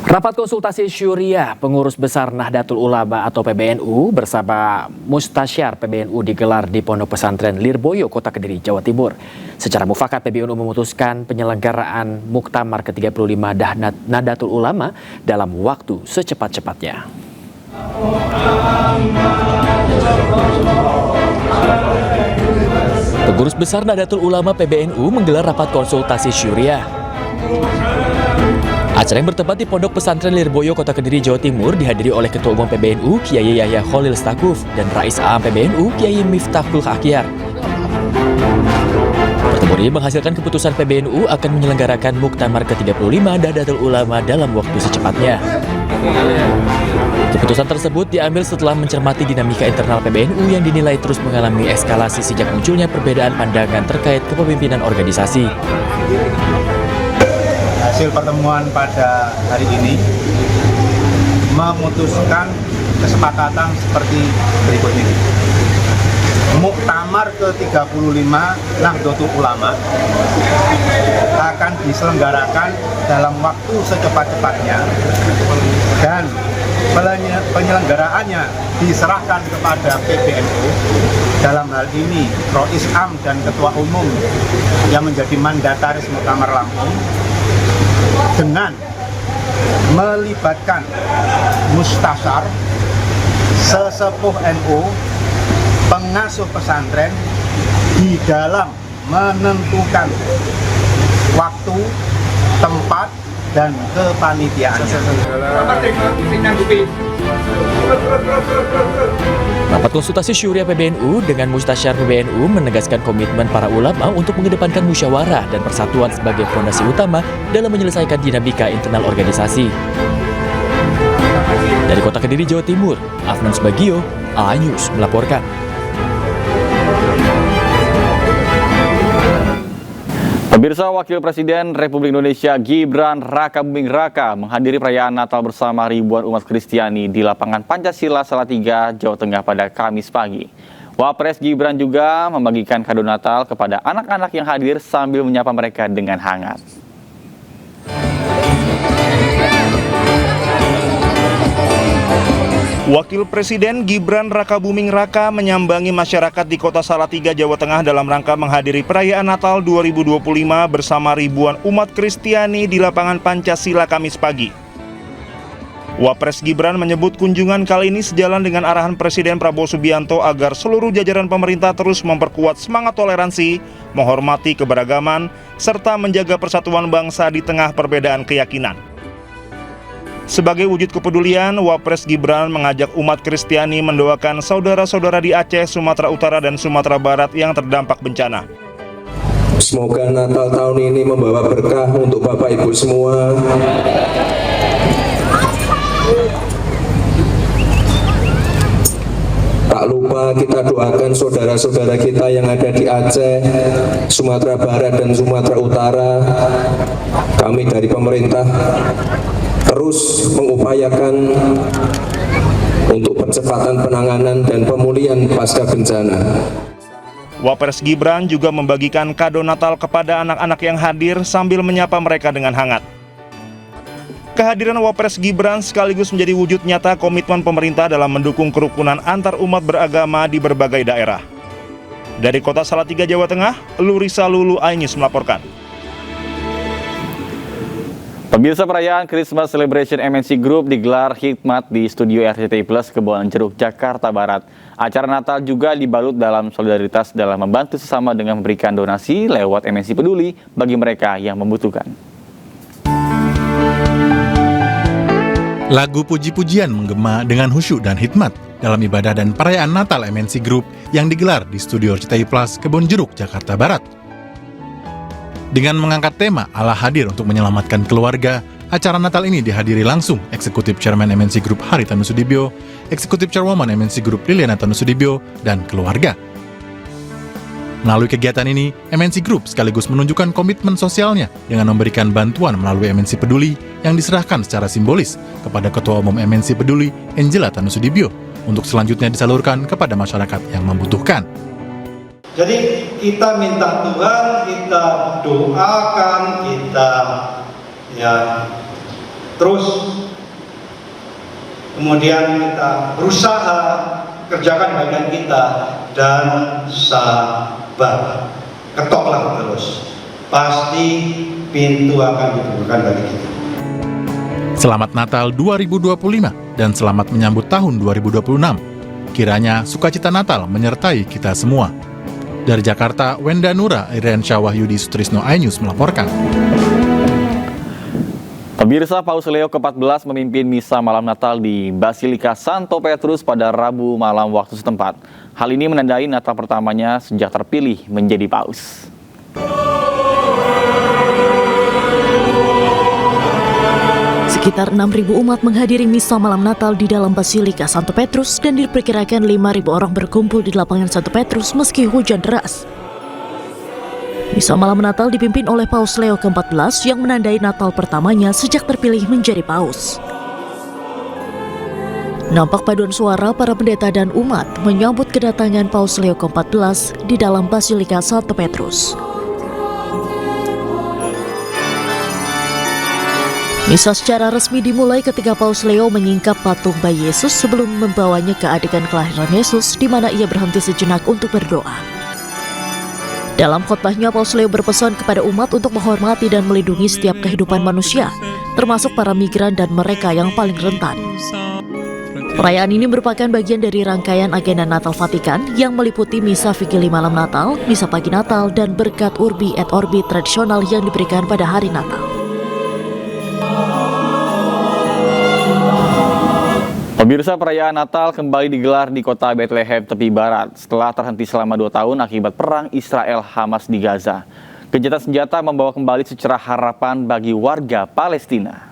Rapat konsultasi syuriah pengurus besar Nahdlatul Ulama atau PBNU bersama Mustasyar PBNU digelar di Pondok Pesantren Lirboyo, Kota Kediri, Jawa Timur. Secara mufakat PBNU memutuskan penyelenggaraan Muktamar ke-35 Nahdlatul Ulama dalam waktu secepat-cepatnya. Pengurus besar Nahdlatul Ulama PBNU menggelar rapat konsultasi syuriah. Acara yang bertempat di Pondok Pesantren Lirboyo, Kota Kediri, Jawa Timur dihadiri oleh Ketua Umum PBNU Kiai Yahya Khalil Stakuf dan Rais Am PBNU Kiai Miftahul Akyar. Pertemuan ini menghasilkan keputusan PBNU akan menyelenggarakan Muktamar ke-35 Nahdlatul Ulama dalam waktu secepatnya. Keputusan tersebut diambil setelah mencermati dinamika internal PBNU yang dinilai terus mengalami eskalasi sejak munculnya perbedaan pandangan terkait kepemimpinan organisasi. Hasil pertemuan pada hari ini memutuskan kesepakatan seperti berikut ini. Muktamar ke-35 Nahdlatul Ulama akan diselenggarakan dalam waktu secepat-cepatnya dan penyelenggaraannya diserahkan kepada PBNU, dalam hal ini Rais Am dan Ketua Umum yang menjadi mandataris Muktamar Lampung, dengan melibatkan mustasyar, sesepuh NU, pengasuh pesantren di dalam menentukan waktu, tempat, dan kepanitiaannya. Rapat konsultasi syuriah PBNU dengan Mustasyar PBNU menegaskan komitmen para ulama untuk mengedepankan musyawarah dan persatuan sebagai fondasi utama dalam menyelesaikan dinamika internal organisasi. Dari Kota Kediri, Jawa Timur, Afnan Subagio, A-News melaporkan. Pemirsa, Wakil Presiden Republik Indonesia Gibran Rakabuming Raka menghadiri perayaan Natal bersama ribuan umat Kristiani di lapangan Pancasila Salatiga, Jawa Tengah pada Kamis pagi. Wapres Gibran juga membagikan kado Natal kepada anak-anak yang hadir sambil menyapa mereka dengan hangat. Wakil Presiden Gibran Rakabuming Raka menyambangi masyarakat di Kota Salatiga, Jawa Tengah dalam rangka menghadiri perayaan Natal 2025 bersama ribuan umat Kristiani di lapangan Pancasila Kamis pagi. Wapres Gibran menyebut kunjungan kali ini sejalan dengan arahan Presiden Prabowo Subianto agar seluruh jajaran pemerintah terus memperkuat semangat toleransi, menghormati keberagaman, serta menjaga persatuan bangsa di tengah perbedaan keyakinan. Sebagai wujud kepedulian, Wapres Gibran mengajak umat Kristiani mendoakan saudara-saudara di Aceh, Sumatera Utara, dan Sumatera Barat yang terdampak bencana. Semoga Natal tahun ini membawa berkah untuk Bapak Ibu semua. Tak lupa kita doakan saudara-saudara kita yang ada di Aceh, Sumatera Barat, dan Sumatera Utara. Kami dari pemerintah terus mengupayakan untuk percepatan penanganan dan pemulihan pasca bencana. Wapres Gibran juga membagikan kado Natal kepada anak-anak yang hadir sambil menyapa mereka dengan hangat. Kehadiran Wapres Gibran sekaligus menjadi wujud nyata komitmen pemerintah dalam mendukung kerukunan antar umat beragama di berbagai daerah. Dari Kota Salatiga, Jawa Tengah, Lurisa Lulu, A-News melaporkan. Pemirsa, perayaan Christmas Celebration MNC Group digelar hikmat di studio RCTI Plus Kebon Jeruk, Jakarta Barat. Acara Natal juga dibalut dalam solidaritas dalam membantu sesama dengan memberikan donasi lewat MNC Peduli bagi mereka yang membutuhkan. Lagu puji-pujian menggema dengan khusyuk dan hikmat dalam ibadah dan perayaan Natal MNC Group yang digelar di studio RCTI Plus Kebon Jeruk, Jakarta Barat. Dengan mengangkat tema Allah hadir untuk menyelamatkan keluarga, acara Natal ini dihadiri langsung Eksekutif Chairman MNC Group Haritanu Sudibyo, Eksekutif Chairwoman MNC Group Liliana Tanusudibyo, dan keluarga. Melalui kegiatan ini, MNC Group sekaligus menunjukkan komitmen sosialnya dengan memberikan bantuan melalui MNC Peduli yang diserahkan secara simbolis kepada Ketua Umum MNC Peduli, Angela Tanusudibyo, untuk selanjutnya disalurkan kepada masyarakat yang membutuhkan. Jadi kita minta Tuhan, kita doakan, kita terus, kemudian kita berusaha kerjakan bagian kita dan sabar, ketoklah terus, pasti pintu akan dibukakan bagi kita. Selamat Natal 2025 dan selamat menyambut tahun 2026. Kiranya sukacita Natal menyertai kita semua. Dari Jakarta, Wenda Nura, Irian Syahwahyudi Sutrisno, iNews melaporkan. Pemirsa, Paus Leo ke-14 memimpin misa malam Natal di Basilika Santo Petrus pada Rabu malam waktu setempat. Hal ini menandai Natal pertamanya sejak terpilih menjadi Paus. Sekitar 6.000 umat menghadiri misa malam Natal di dalam Basilika Santo Petrus dan diperkirakan 5.000 orang berkumpul di lapangan Santo Petrus meski hujan deras. Misa malam Natal dipimpin oleh Paus Leo ke-14 yang menandai Natal pertamanya sejak terpilih menjadi Paus. Nampak paduan suara para pendeta dan umat menyambut kedatangan Paus Leo ke-14 di dalam Basilika Santo Petrus. Misa secara resmi dimulai ketika Paus Leo menyingkap patung bayi Yesus sebelum membawanya ke adegan kelahiran Yesus, di mana ia berhenti sejenak untuk berdoa. Dalam khotbahnya, Paus Leo berpesan kepada umat untuk menghormati dan melindungi setiap kehidupan manusia, termasuk para migran dan mereka yang paling rentan. Perayaan ini merupakan bagian dari rangkaian agenda Natal Vatikan yang meliputi misa vigili malam Natal, misa pagi Natal, dan berkat Urbi et Orbi tradisional yang diberikan pada hari Natal. Pemirsa, perayaan Natal kembali digelar di kota Bethlehem tepi barat setelah terhenti selama 2 tahun akibat perang Israel-Hamas di Gaza. Gencatan senjata membawa kembali secerah harapan bagi warga Palestina.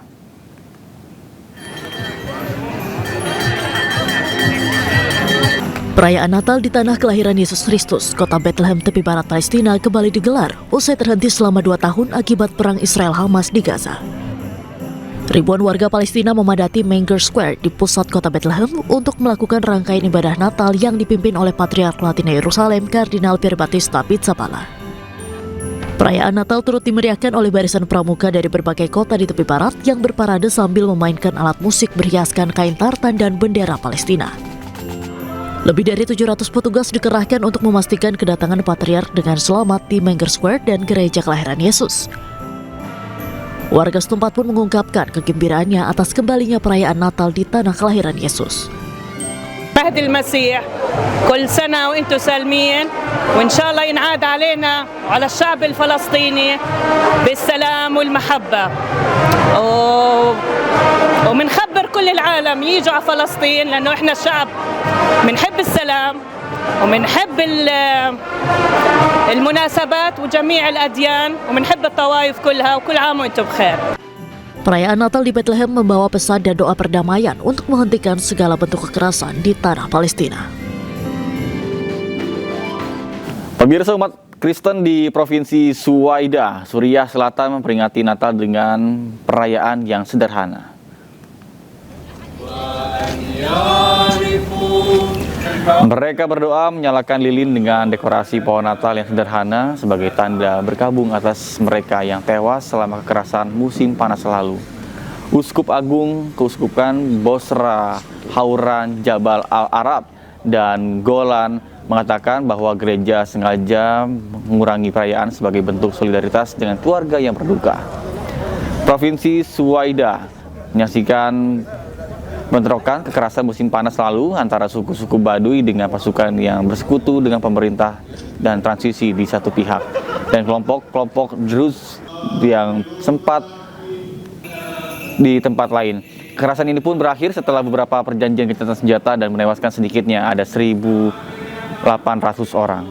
Perayaan Natal di tanah kelahiran Yesus Kristus, kota Bethlehem tepi barat Palestina kembali digelar usai terhenti selama 2 tahun akibat perang Israel-Hamas di Gaza. Ribuan warga Palestina memadati Menger Square di pusat kota Bethlehem untuk melakukan rangkaian ibadah Natal yang dipimpin oleh Patriark Latin Yerusalem Kardinal Pierbattista Pizzaballa. Perayaan Natal turut dimeriahkan oleh barisan pramuka dari berbagai kota di tepi barat yang berparade sambil memainkan alat musik berhiaskan kain tartan dan bendera Palestina. Lebih dari 700 petugas dikerahkan untuk memastikan kedatangan Patriark dengan selamat di Menger Square dan Gereja Kelahiran Yesus. Warga setempat pun mengungkapkan kegembiraannya atas kembalinya perayaan Natal di tanah kelahiran Yesus. مهد المسيح كل سنة وانتم سالمين وإن شاء الله ينعاد علينا وعلى الشعب الفلسطيني بالسلام والمحبة ومنخبر كل العالم يجوا على فلسطين لأنه إحنا شعب منحب السلام ومنحب المناسبات وجميع الأديان ومنحب الطوائف كلها وكل عام وانتم بخير. Perayaan Natal di Bethlehem membawa pesan dan doa perdamaian untuk menghentikan segala bentuk kekerasan di tanah Palestina. Pemirsa, umat Kristen di Provinsi Suwaida, Suriah Selatan memperingati Natal dengan perayaan yang sederhana. Mereka berdoa menyalakan lilin dengan dekorasi pohon Natal yang sederhana sebagai tanda berkabung atas mereka yang tewas selama kekerasan musim panas lalu. Uskup Agung Keuskupan Bosra, Hauran, Jabal Al-Arab, dan Golan mengatakan bahwa gereja sengaja mengurangi perayaan sebagai bentuk solidaritas dengan keluarga yang berduka. Provinsi Suwaida menyaksikan bentrokan kekerasan musim panas lalu antara suku-suku Baduy dengan pasukan yang bersekutu dengan pemerintah dan transisi di satu pihak, dan kelompok-kelompok Druze yang sempat di tempat lain. Kekerasan ini pun berakhir setelah beberapa perjanjian gencatan senjata dan menewaskan sedikitnya ada 1.800 orang.